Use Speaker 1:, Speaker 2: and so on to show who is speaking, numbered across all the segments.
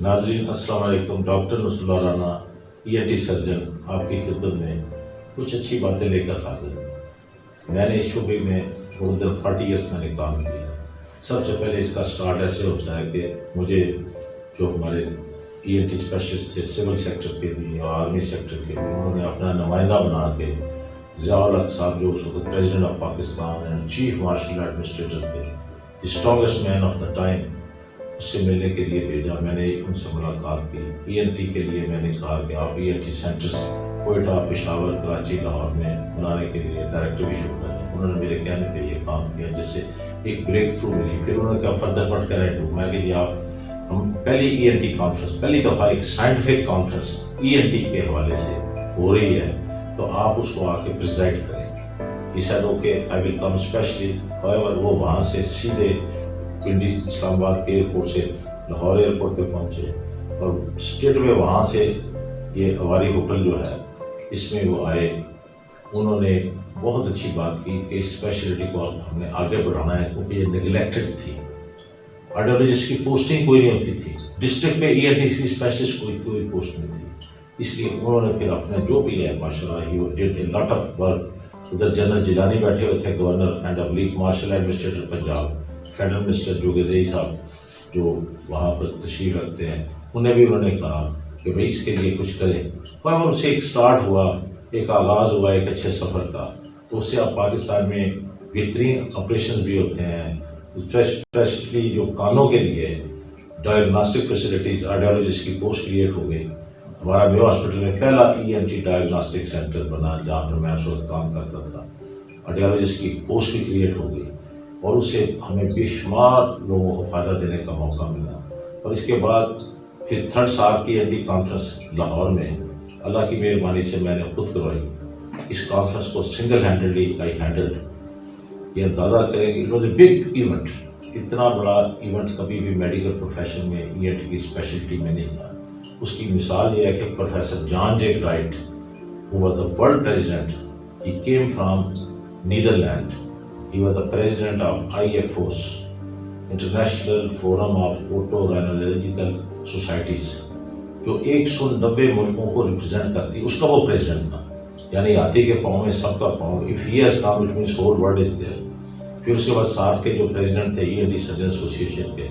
Speaker 1: ناظرین السلام علیکم، ڈاکٹر نصر اللہ رانا ENT سرجن آپ کی خدمت میں کچھ اچھی باتیں لے کر حاضر ہوں۔ میں نے اس شعبے میں more than 40 ایئرس میں نے کام کیا۔ سب سے پہلے اس کا سٹارٹ ایسے ہوتا ہے کہ مجھے جو ہمارے ENT اسپیشلسٹ تھے سول سیکٹر کے بھی اور آرمی سیکٹر کے بھی، انہوں نے اپنا نمائندہ بنا کے ضیاء الحق صاحب جو اس وقت president of Pakistan and chief martial administrator تھے، the strongest man of the time, اس سے ملنے کے لیے بھیجا۔ میں نے ان سے ملاقات کی۔ ENT کے لیے میں نے کہا کہ آپ ENT سینٹرز کوئٹہ، پشاور، کراچی، لاہور میں بنانے کے لیے ڈائریکٹر بھی شروع کریں۔ انہوں نے میرے کہنے پہ یہ کام کیا جس سے ایک بریک تھرو ملی۔ پھر انہوں نے کہا further what can I do? میں کہ ہم پہلی ENT کانفرنس، پہلی دفعہ ایک سائنٹیفک کانفرنس ENT کے حوالے سے ہو رہی ہے، تو آپ اس کو آ کے پریزائڈ کریں۔ He said, okay, I will come especially. However, وہ وہاں سے سیدھے پنڈی اسلام آباد کے ایئرپورٹ سے لاہور ایئرپورٹ پہ پہنچے اور اسٹیٹ میں وہاں سے یہ ہماری ہوٹل جو ہے اس میں وہ آئے۔ انہوں نے بہت اچھی بات کی کہ اس اسپیشلٹی کو ہم نے آگے بڑھانا ہے، کیونکہ یہ نیگلیکٹڈ تھی۔ آرڈیولوجسٹ کی پوسٹنگ کوئی نہیں ہوتی تھی، ڈسٹرکٹ میں ENT کی اسپیشلسٹ کوئی پوسٹ نہیں تھی۔ اس لیے انہوں نے پھر اپنا جو بھی ہے ماشاء اللہ ہی did a lot of work. ادھر جنرل جیلانی بیٹھے ہوئے تھے، گورنر اینڈ ابلیغ martial administrator Punjab, federal minister جو غزئی صاحب جو وہاں پر تشریف رکھتے ہیں، انہوں نے کہا کہ بھئی اس کے لیے کچھ کریں۔ اور اس سے ایک سٹارٹ ہوا، ایک آغاز ہوا ایک اچھے سفر کا۔ تو اس سے اب پاکستان میں بہترین آپریشن بھی ہوتے ہیں، اسپیشلی جو کانوں کے لیے ڈائگنوسٹک فیسلٹیز، آرڈیولوجسٹ کی پوسٹ کریٹ ہو گئی۔ ہمارا میو ہاسپٹل میں پہلا ENT ڈائگنوسٹک سینٹر بنا جہاں پر میں اس وقت کام کرتا تھا۔ آرڈیولوجسٹ کی پوسٹ بھی کریٹ ہو گئی اور اس سے ہمیں بے شمار لوگوں کو فائدہ دینے کا موقع ملا۔ اور اس کے بعد پھر 3rd سال کی ENT کانفرنس لاہور میں اللہ کی مہربانی سے میں نے خود کروائی۔ اس کانفرنس کو سنگل ہینڈڈلی آئی ہینڈلڈ۔ یہ اندازہ کریں کہ it was a big event. اتنا بڑا ایونٹ کبھی بھی میڈیکل پروفیشن میں ENT کی اسپیشلٹی میں نہیں تھا۔ اس کی مثال یہ ہے کہ professor John J Wright who was the world president, he came from Netherlands. He was the president of IFOS, International Forum of Otorhinolaryngal Societies, جو 190 ملکوں کو ریپرزینٹ کرتی، اس کا وہ پریزیڈنٹ تھا۔ یعنی ہاتھی کے پاؤں میں سب کا پاؤں، if he has come it means whole world is there۔ پھر اس کے بعد ساتھ کے جو پریزیڈنٹ تھے ENT سرجن ایسوسیشن کے،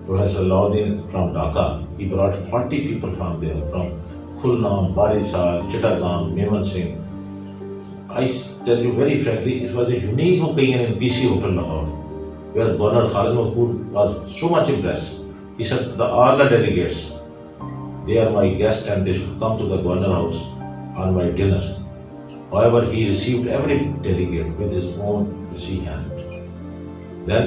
Speaker 1: professor Alauddin from Dhaka, he brought 40 people from there, from Khulna, Barisal, Chittagong, Meman Singh۔ I tell you very frankly, it was a unique occasion in BC Hotel Lahore, where Governor Khalid Mahmood was so much impressed. He said, all the delegates, they are my guests and they should come to the Governor House on my dinner. However, he received every delegate with his own sea hand. Then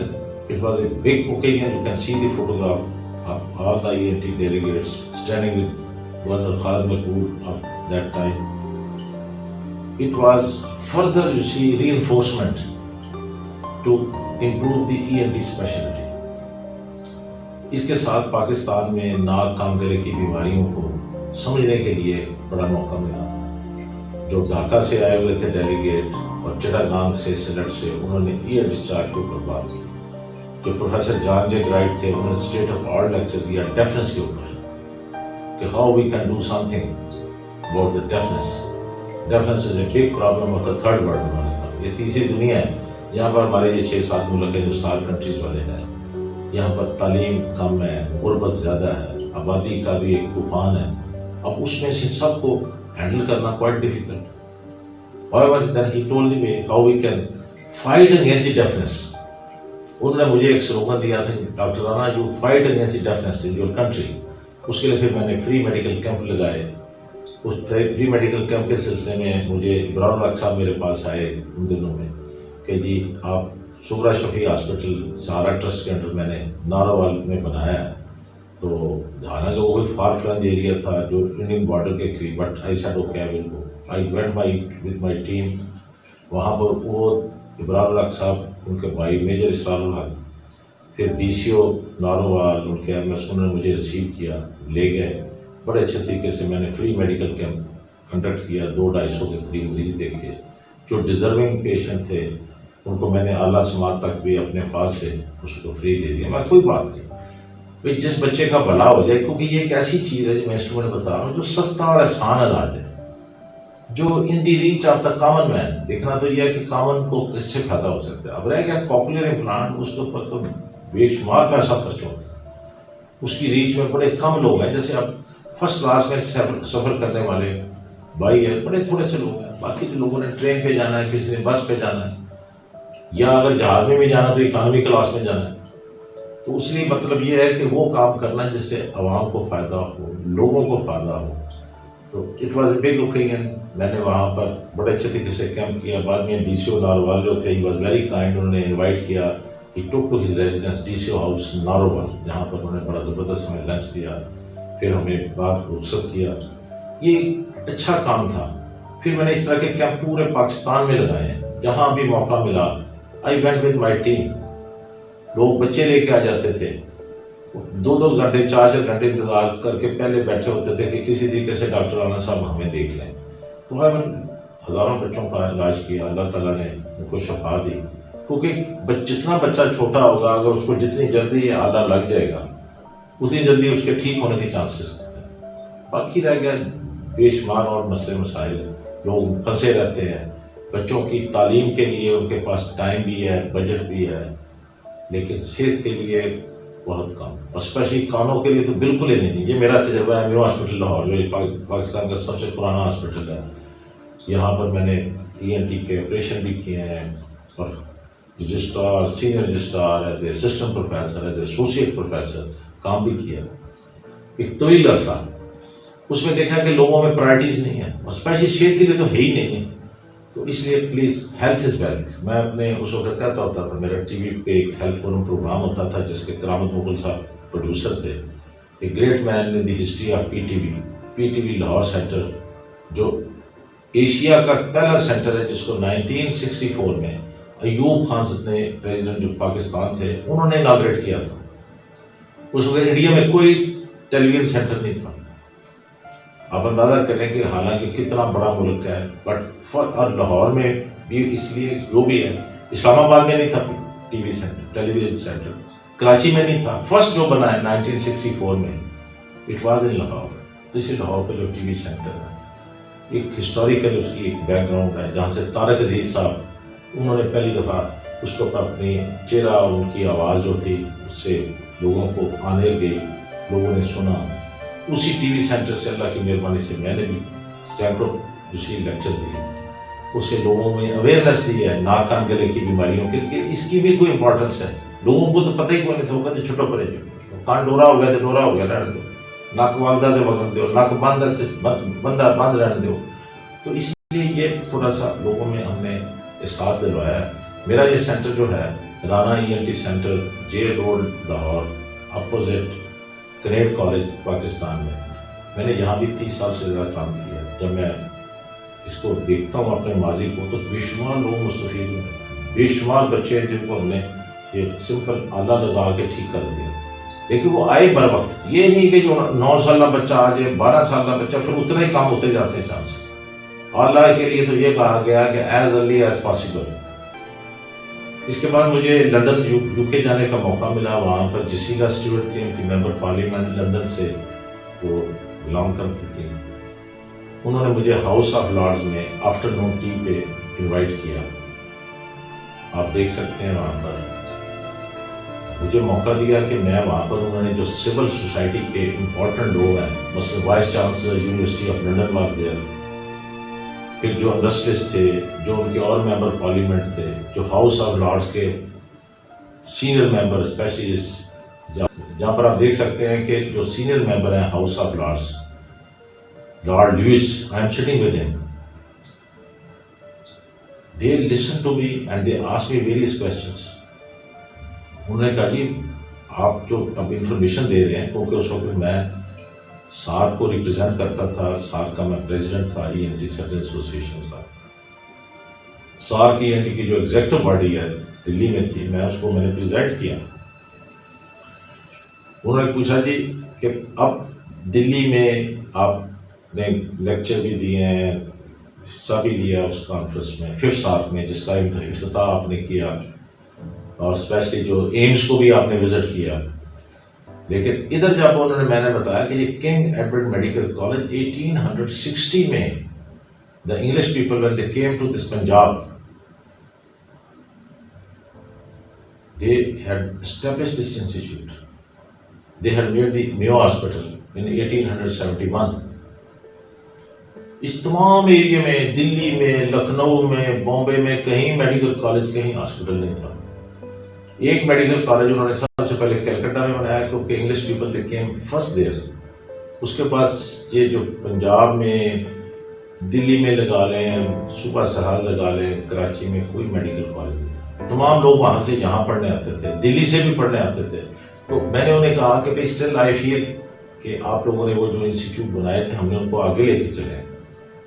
Speaker 1: it was a big occasion. You can see the photograph of all the ENT delegates standing with Governor Khalid Mahmood of that time. It was further, you see, reinforcement to improve the ENT specialty. اس کے ساتھ پاکستان میں ناک کان گلے کی بیماریوں کو سمجھنے کے لیے بڑا موقع ملا۔ جو ڈھاکا سے آئے ہوئے تھے ڈیلیگیٹ اور چٹاگانگ سے سلٹ سے، انہوں نے ER ڈسچارج کے اوپر بات کی۔ جو پروفیسر جان جے رائٹ تھے، انہوں نے اسٹیٹ آف آرٹ لیکچر دیا ڈیفنس کے اوپر کہ how we can do something about the deafness. Deafness is a big problem of the 3rd world. انہوں نے کہا یہ تیسری دنیا ہے جہاں پر ہمارے یہ 6-7 ملک ہیں جو اسٹار کنٹریز والے ہیں، یہاں پر تعلیم کم ہے، غربت زیادہ ہے، آبادی کا بھی ایک طوفان ہے۔ اب اس میں سے سب کو ہینڈل کرنا quite difficult. However, then he told me how we can fight against the deafness. انہوں نے مجھے ایک سلوگن دیا تھا، doctor Rana you fight against the defence in your country. اس کے لیے پھر میں نے فری میڈیکل کیمپ لگائے۔ اس فری میڈیکل کیمپ کے سلسلے میں مجھے ابراہیم الحق صاحب میرے پاس آئے ان دنوں میں کہ جی آپ سغرا شفیع ہاسپٹل سہارا ٹرسٹ کے انڈر میں نے ناروال میں بنایا ہے۔ تو حالانکہ وہ کوئی فار فلنج ایریا تھا جو انڈین بارڈر کے قریب، but I said okay I will go. I went with my team وہاں پر۔ وہ ابراہیم الحق صاحب، ان کے بھائی میجر اسرار الحق، پھر DCO ناروال، ان کے MS، انہوں نے مجھے ریسیو کیا، لے گئے بڑے اچھے طریقے سے۔ میں نے فری میڈیکل کیمپ کنڈکٹ کیا، 200-250 کے قریب مریض دیکھے۔ جو ڈیزرونگ پیشنٹ تھے ان کو میں نے اعلیٰ سماعت تک بھی اپنے پاس سے اس کو فری دے دیا۔ میں کوئی بات نہیں، بھائی جس بچے کا بھلا ہو جائے، کیونکہ یہ ایک ایسی چیز ہے جو میں اسٹوڈنٹ بتا رہا ہوں جو سستا اور آسان علاج ہے، جو in the reach of the common man. دیکھنا تو یہ ہے کہ کامن کو کس سے فائدہ ہو سکتا ہے. اب رہ گیا کاکلیئر امپلانٹ، اس کے اوپر تو بے شمار پیسہ خرچ ہوتا ہے. اس کی ریچ میں بڑے کم لوگ ہیں. جیسے اب فرسٹ کلاس میں سفر کرنے والے بھائی ہیں بڑے تھوڑے سے لوگ ہیں. باقی تو لوگوں نے ٹرین پہ جانا ہے، کسی نے بس پہ جانا ہے، یا اگر جہاز میں بھی جانا تو اکانومی کلاس میں جانا ہے. تو اس لیے مطلب یہ ہے کہ وہ کام کرنا جس سے عوام کو فائدہ ہو، لوگوں کو فائدہ ہو. تو it was a big occasion. میں نے وہاں پر بڑے اچھے طریقے سے کیمپ کیا. بعد میں ڈی سی او ناروال جو تھے، ہی واز ویری کائنڈ. انہوں نے انوائٹ کیا، he took to his residence D C O house Narowal, جہاں پر انہوں نے بڑا زبردست ہمیں لنچ دیا، پھر ہمیں باہر رخصت کیا. یہ اچھا کام تھا. پھر میں نے اس طرح کے کیمپ پورے پاکستان میں لگائے ہیں. جہاں بھی موقع ملا I went with my team. لوگ بچے لے کے آ جاتے تھے، 2 گھنٹے 4 گھنٹے انتظار کر کے پہلے بیٹھے ہوتے تھے کہ کسی طریقے سے ڈاکٹر رانا صاحب ہمیں دیکھ لیں. تو میں ہزاروں بچوں کا علاج کیا. اللہ تعالیٰ نے ان کو شفا دی. کیونکہ جتنا بچہ چھوٹا ہوگا، اگر اس کو جتنی جلدی آلہ لگ جائے گا اتنی جلدی اس کے ٹھیک ہونے کے چانسز ہیں. باقی رہ گیا بے شمار اور مسئلے مسائل. لوگ پھنسے رہتے ہیں. بچوں کی تعلیم کے لیے ان کے پاس ٹائم بھی ہے، بجٹ بھی ہے، لیکن صحت کے لیے بہت کم، اور اسپیشلی کانوں کے لیے تو بالکل ہی نہیں. یہ میرا تجربہ ہے. میو ہاسپٹل لاہور جو پاکستان کا سب سے پرانا ہاسپٹل ہے، یہاں پر میں نے ENT کے آپریشن بھی کیے ہیں، اور registrar, senior registrar, as a assistant professor, as a associate professor کام بھی کیا ایک طویل عرصہ. اس میں دیکھا کہ لوگوں میں پرائرٹیز نہیں ہیں، اور اسپیشلی صحت کے لیے تو ہے ہی نہیں ہے. تو اس لیے پلیز ہیلتھ از ویلتھ. میں اپنے اس وقت کہتا ہوتا تھا، میرا ٹی وی پہ ایک ہیلتھ فورم پروگرام ہوتا تھا جس کے کرامت مغل صاحب پروڈیوسر تھے. A great man in the history of P T V Lahore centre, جو ایشیا کا پہلا سینٹر ہے، جس کو 1964 میں ایوب خان نے پریزیڈنٹ جو پاکستان تھے انہوں نے اناگریٹ کیا تھا. اس وقت انڈیا میں کوئی ٹیلی ویژن سینٹر نہیں تھا. آپ اندازہ کریں کہ حالانکہ کتنا بڑا ملک ہے، بٹ اور لاہور میں بھی اس لیے جو بھی ہے، اسلام آباد میں نہیں تھا ٹی وی سینٹر، ٹیلی ویژن سینٹر، کراچی میں نہیں تھا. فرسٹ جو بنا ہے 1964 میں، اٹ واز ان لاہور. تو اسی لاہور کا جو ٹی وی سینٹر ہے، ایک ہسٹوریکل اس کی ایک بیک گراؤنڈ ہے، جہاں سے طارق عزیز صاحب انہوں نے پہلی دفعہ اس کو اپنی چہرہ اور ان کی آواز جو تھی اس سے لوگوں کو آنے گئی، لوگوں نے سنا. اسی ٹی وی سینٹر سے اللہ کی مہربانی سے میں نے بھی سینکڑوں دوسری لیکچر دیے، اس سے لوگوں میں اویئرنیس دی ہے ناک کان گلے کی بیماریوں کے لیے. اس کی بھی کوئی امپورٹنس ہے. لوگوں کو تو پتہ ہی کوئی نہیں تھا. وہ کہتے چھوٹا پڑے جو کان ڈورا ہو گیا تو ڈورا ہو گیا، رہنے دو. ناک واگدہ دے وگن دو، ناک بندہ بند رہنے دو. تو اس لیے یہ تھوڑا سا لوگوں میں ہم نے احساس دلوایا ہے. میرا یہ سینٹر جو ہے Rana ENT centre, J road Lahore, opposite کنیڈ کالج پاکستان میں نے یہاں بھی 30 سال سے زیادہ کام کیا. جب میں اس کو دیکھتا ہوں اپنے ماضی کو، تو بے شمار لوگ مستفید ہوئے، بے شمار بچے ہیں جن کو ہم نے یہ سمپل آلہ لگا کے ٹھیک کر دیا. لیکن وہ آئے بر وقت. یہ نہیں کہ جو 9 سالہ بچہ آ جائے، 12 سالہ بچہ، پھر اتنا ہی کام ہوتے جاتے ہیں چانس. اللہ کے لیے تو یہ کہا گیا کہ ایز ارلی ایز پاسبل. اس کے بعد مجھے لندن UK جانے کا موقع ملا. وہاں پر جسیکا اسٹیورٹ تھی، ان کی ممبر پارلیمنٹ لندن سے وہ بلانگ کرتی تھی. انہوں نے مجھے ہاؤس آف لارڈز میں آفٹر نون ٹی پہ انوائٹ کیا. آپ دیکھ سکتے ہیں وہاں پر مجھے موقع دیا کہ میں وہاں پر انہوں نے جو سول سوسائٹی کے امپورٹنٹ لوگ ہیں، مثلا vice chancellor university of London was there, پھر جو انڈسٹریس تھے، جو ان کے اور ممبر پارلیمنٹ تھے، جو ہاؤس آف لارڈز کے سینئر ممبر، اسپیشلی جہاں پر آپ دیکھ سکتے ہیں کہ جو سینئر ممبر ہیں House of Lords, Lord Lewis, I am sitting with him. They listen to me and they ask me various questions. انہوں نے کہا جی آپ جو اب انفارمیشن دے رہے ہیں، کیونکہ اس وقت میں سار کو ریپرزینٹ کرتا تھا. سار کا میں پریزیڈنٹ تھا ENT سرجن ایسوسیشن کا. سار کی ENT کی جو ایگزیکٹو باڈی ہے دلی میں تھی، میں اس کو میں نے پریزیڈنٹ کیا. انہوں نے پوچھا جی کہ اب دلی میں آپ نے لیکچر بھی دیے ہیں، حصہ بھی لیا اس کانفرنس میں 5 سال میں، جس کا افتتاح آپ نے کیا، اور اسپیشلی جو ایمس کو بھی آپ نے وزٹ کیا. لیکن ادھر جب انہوں نے میں نے بتایا کہ یہ کنگ ایڈورڈ میڈیکل کالج 1860 میں the English people when they came to this Punjab, they had established this institute. They had made the Mayo Hospital in 1871. اس تمام ایریا میں دلی میں لکھنؤ میں بامبے میں کہیں میڈیکل کالج کہیں ہاسپٹل نہیں تھا. ایک میڈیکل کالج انہوں نے سب سے پہلے کلکتہ میں بنایا کیونکہ English people they came first there. اس کے بعد یہ جو پنجاب میں دلی میں لگا لیں صوبہ سرحد لگا لیں کراچی میں کوئی میڈیکل کالج نہیں تھا. تمام لوگ وہاں سے یہاں پڑھنے آتے تھے, دلی سے بھی پڑھنے آتے تھے. تو میں نے انہیں کہا کہ اسٹل آئی فیل کہ آپ لوگوں نے وہ جو انسٹیٹیوٹ بنائے تھے ہم نے ان کو آگے لے کے چلے.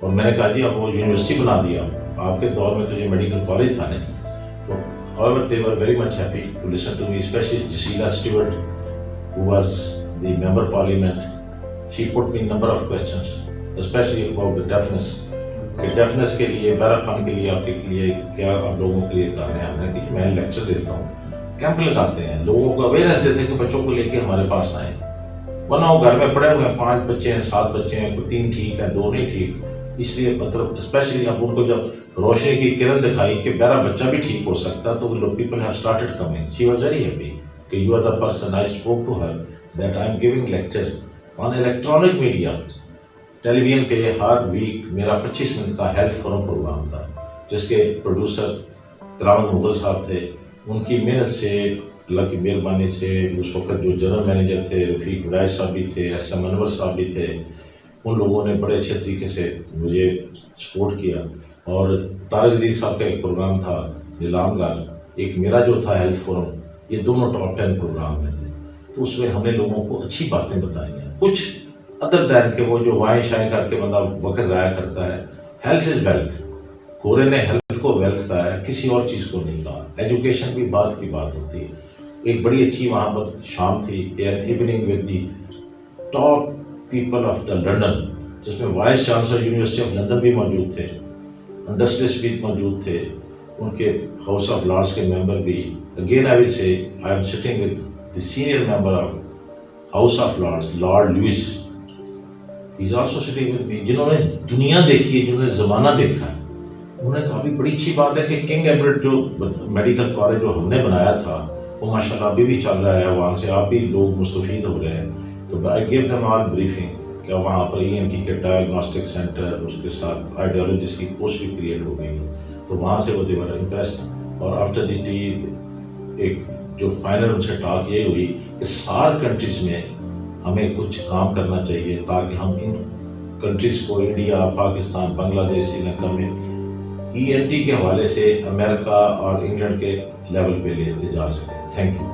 Speaker 1: اور میں نے کہا جی اب وہ یونیورسٹی بنا دیا, آپ کے دور میں تو یہ میڈیکل کالج تھا نہیں. تو however they were very much happy to listen to me, especially Gisela Stewart, who was the member parliament. She put me number of questions, especially about the deafness. کہ ڈیفنس کے لیے بیرا کے لیے آپ کے لیے کیا آپ لوگوں کے لیے کہا ہے. ہم نے کہ میں لیکچر دیتا ہوں, کیمپ لگاتے ہیں, لوگوں کو اویئرنیس دیتے ہیں کہ بچوں کو لے کے ہمارے پاس آئیں. ورنہ وہ گھر میں پڑے ہوئے ہیں, 5 بچے ہیں 7 بچے ہیں, کوئی 3 ٹھیک ہیں 2 نہیں ٹھیک. اس لیے مطلب اسپیشلی اب ان کو جب روشنی کی کرن دکھائی کہ میرا بچہ بھی ٹھیک ہو سکتا تو وہ people have started coming. She was very happy کہ you are the person. I spoke to her that I am giving lecture on electronic media. Television پہ ہر ویک میرا 25 منٹ کا ہیلتھ فورم پروگرام تھا جس کے producer کرامت مغل صاحب تھے. ان کی محنت سے, اللہ کی مہربانی سے, اس وقت جو جنرل مینیجر تھے رفیق وڈائش صاحب بھی تھے, ایس ایم انور صاحب بھی تھے, ان لوگوں نے بڑے اچھے طریقے سے مجھے سپورٹ کیا. اور طارق عزیز صاحب کا ایک پروگرام تھا نیلام گار, ایک میرا جو تھا ہیلتھ فورم, یہ دونوں ٹاپ 10 پروگرام میں تھے. تو اس میں ہم نے لوگوں کو اچھی باتیں بتائی ہیں. کچھ ادر دین کہ وہ جو وائیں شائیں کر کے بندہ وقت ضائع کرتا ہے. Health is wealth. گورے نے ہیلتھ کو ویلتھ کہا ہے, کسی اور چیز کو نہیں کہا. ایجوکیشن بھی بعد کی بات ہوتی ہے. ایک بڑی اچھی وہاں پر شام تھی, evening with the top people of the London, جس میں vice chancellor university of London بھی موجود تھے, انڈسٹریس بھی موجود تھے, ان کے ہاؤس آف لارڈس کے ممبر بھی. Again I will say I am sitting with the senior member of House of Lords Lord Louis. He is also sitting with me. جنہوں نے دنیا دیکھی ہے, جنہوں نے زمانہ دیکھا ہے, انہوں نے کہا بھی بڑی اچھی بات ہے کہ کنگ ایڈورڈ جو میڈیکل کالج جو ہم نے بنایا تھا وہ ماشاءاللہ ابھی بھی چل رہا ہے, وہاں سے آپ بھی لوگ مستفید ہو رہے ہیں. تو I gave them all briefing کہ وہاں پر ENT کے ڈائگنوسٹک سینٹر, اس کے ساتھ آئیڈیالوجسٹ کی پوسٹ بھی کریٹ ہو گئی. تو وہاں سے وہ دیور امپریسڈ. اور آفٹر دی ٹی ایک جو فائنل ان سے ٹاک یہ ہوئی کہ 7 کنٹریز میں ہمیں کچھ کام کرنا چاہیے تاکہ ہم ان کنٹریز کو انڈیا, پاکستان, بنگلہ دیش, سری لنکا میں ENT کے حوالے سے امریکہ اور انگلینڈ کے لیول پہ لے جا سکیں. Thank you.